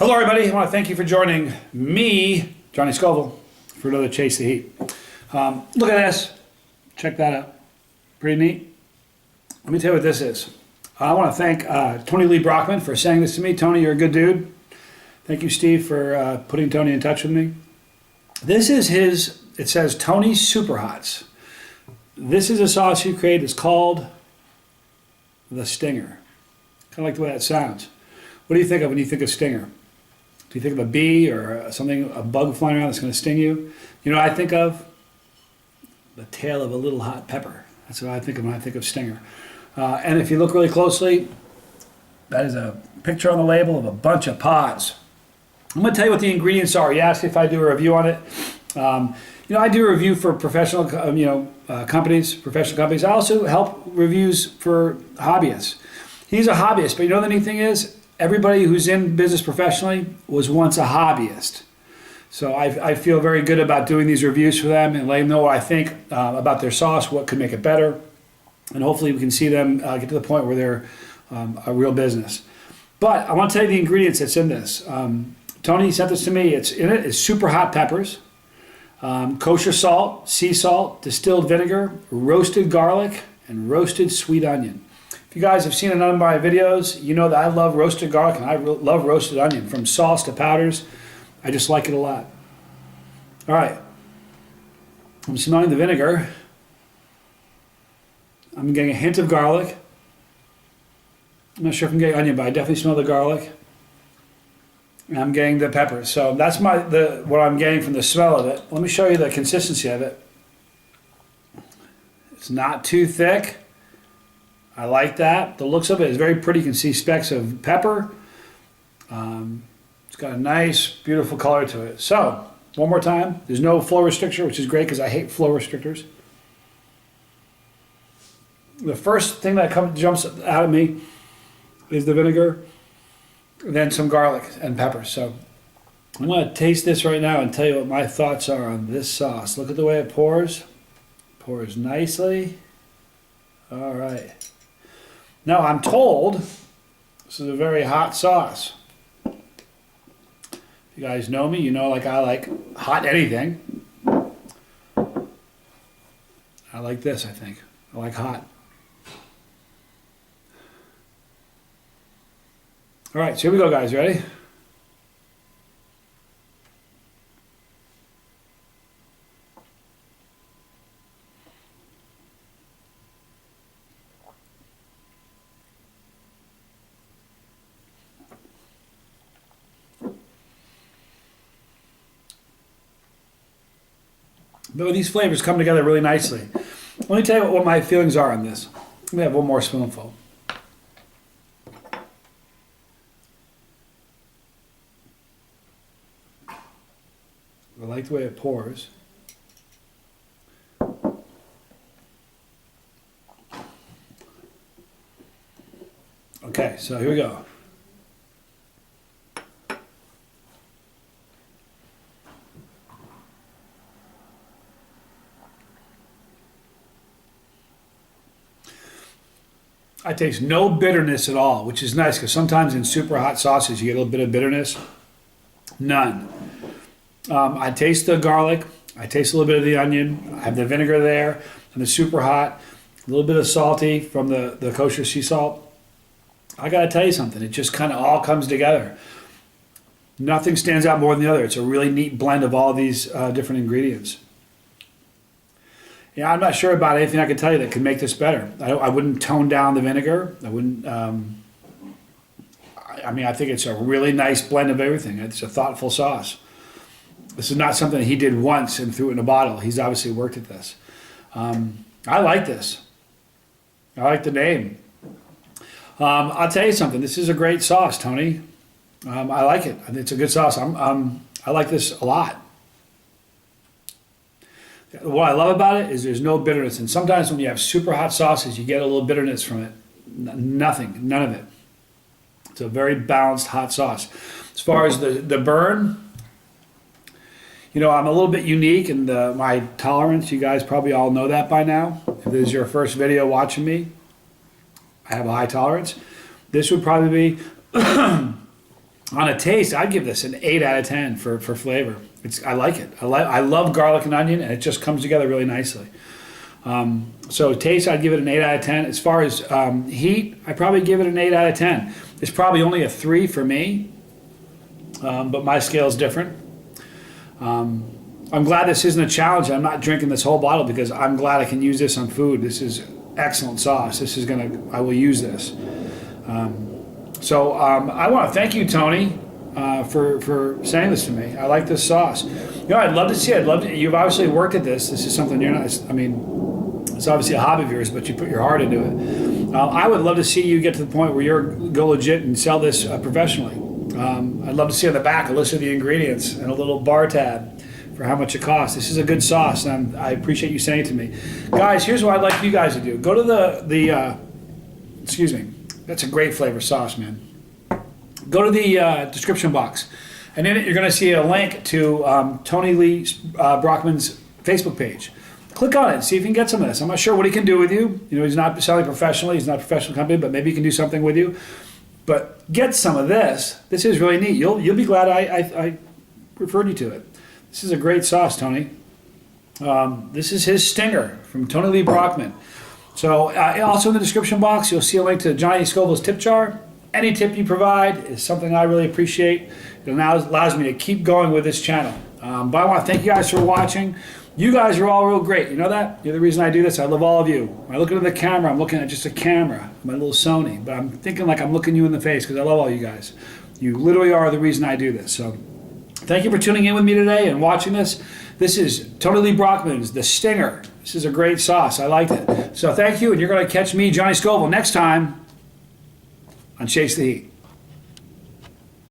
Hello everybody, I want to thank you for joining me, Johnny Scoville, for another Chase the Heat. Look at this, check that out, pretty neat. Let me tell you what this is. I want to thank Tony Lee Brockman for saying this to me. Tony, you're a good dude. Thank you, Steve, for putting Tony in touch with me. This is his, it says Tony Super Hots. This is a sauce he created. It's called the Stinger. Kind of like the way that sounds. What do you think of when you think of Stinger? Do you think of a bee or something, a bug flying around that's going to sting you? You know what I think of? The tail of a little hot pepper. That's what I think of when I think of Stinger. And if you look really closely, that is a picture on the label of a bunch of pods. I'm going to tell you what the ingredients are. You asked if I do a review on it. You know, I do a review for professional, companies, professional companies. I also help reviews for hobbyists. He's a hobbyist, but you know the neat thing is, everybody who's in business professionally was once a hobbyist. So I feel very good about doing these reviews for them and letting them know what I think about their sauce, what could make it better, and hopefully we can see them get to the point where they're a real business. But I want to tell you the ingredients that's in this. Tony sent this to me. It's in it is super hot peppers, kosher salt, sea salt, distilled vinegar, roasted garlic, and roasted sweet onion. If you guys have seen none of my videos, you know that I love roasted garlic and I love roasted onion. From sauce to powders, I just like it a lot. All right, I'm smelling the vinegar. I'm getting a hint of garlic. I'm not sure if I'm getting onion, but I definitely smell the garlic. And I'm getting the peppers. So that's what I'm getting from the smell of it. Let me show you the consistency of it. It's not too thick. I like that. The looks of it is very pretty. You can see specks of pepper. It's got a nice, beautiful color to it. So, one more time. There's no flow restrictor, which is great because I hate flow restrictors. The first thing that jumps out at me is the vinegar, and then some garlic and pepper. So, I'm going to taste this right now and tell you what my thoughts are on this sauce. Look at the way it pours. Pours nicely. All right. Now, I'm told this is a very hot sauce. If you guys know me, you know like I like hot anything. I like this, I think. I like hot. All right, so here we go, guys. Ready? But these flavors come together really nicely. Let me tell you what my feelings are on this. Let me have one more spoonful. I like the way it pours. Okay, so here we go. I taste no bitterness at all, which is nice because sometimes in super hot sauces you get a little bit of bitterness. None. I taste the garlic. I taste a little bit of the onion. I have the vinegar there and the super hot. A little bit of salty from the kosher sea salt. I got to tell you something. It just kind of all comes together. Nothing stands out more than the other. It's a really neat blend of all these different ingredients. Yeah, I'm not sure about anything I can tell you that could make this better. I wouldn't tone down the vinegar. I wouldn't. I mean, I think it's a really nice blend of everything. It's a thoughtful sauce. This is not something he did once and threw it in a bottle. He's obviously worked at this. I like this. I like the name. I'll tell you something. This is a great sauce, Tony. I like it. It's a good sauce. I like this a lot. What I love about it is there's no bitterness. And sometimes when you have super hot sauces, you get a little bitterness from it. Nothing. None of it. It's a very balanced hot sauce. As far as the burn, you know, I'm a little bit unique in my tolerance. You guys probably all know that by now. If this is your first video watching me, I have a high tolerance. This would probably be On a taste, I'd give this an 8 out of 10 for flavor. I like it. I love garlic and onion, and it just comes together really nicely. So taste, I'd give it an 8 out of 10. As far as heat, I'd probably give it an 8 out of 10. It's probably only a 3 for me, but my scale is different. I'm glad this isn't a challenge. I'm not drinking this whole bottle because I'm glad I can use this on food. This is excellent sauce. I will use this. So I want to thank you, Tony, for saying this to me. I like this sauce. I'd love to see it. You've obviously worked at this. This is something you're not, it's obviously a hobby of yours, but you put your heart into it. I would love to see you get to the point where you're go legit and sell this professionally. I'd love to see on the back a list of the ingredients and a little bar tab for how much it costs. This is a good sauce, and I appreciate you saying it to me. Guys, here's what I'd like you guys to do. Go to excuse me, that's a great flavor sauce, man. Go to the description box, and in it you're going to see a link to Tony Lee Brockman's Facebook page. Click on it and see if you can get some of this. I'm not sure what he can do with you. He's not selling professionally. He's not a professional company, but maybe he can do something with you. But get some of this. This is really neat. You'll be glad I referred you to it. This is a great sauce, Tony. This is his stinger from Tony Lee Brockman. So also in the description box, you'll see a link to Johnny Scoville's tip jar. Any tip you provide is something I really appreciate. It allows me to keep going with this channel. But I want to thank you guys for watching. You guys are all real great. You know that? You're the reason I do this. I love all of you. When I look into the camera, I'm looking at just a camera, my little Sony. But I'm thinking like I'm looking you in the face because I love all you guys. You literally are the reason I do this. So thank you for tuning in with me today and watching this. This is Tony Lee Brockman's The Stinger. This is a great sauce. I liked it. So thank you, and you're going to catch me, Johnny Scoville, next time on Chase the Heat.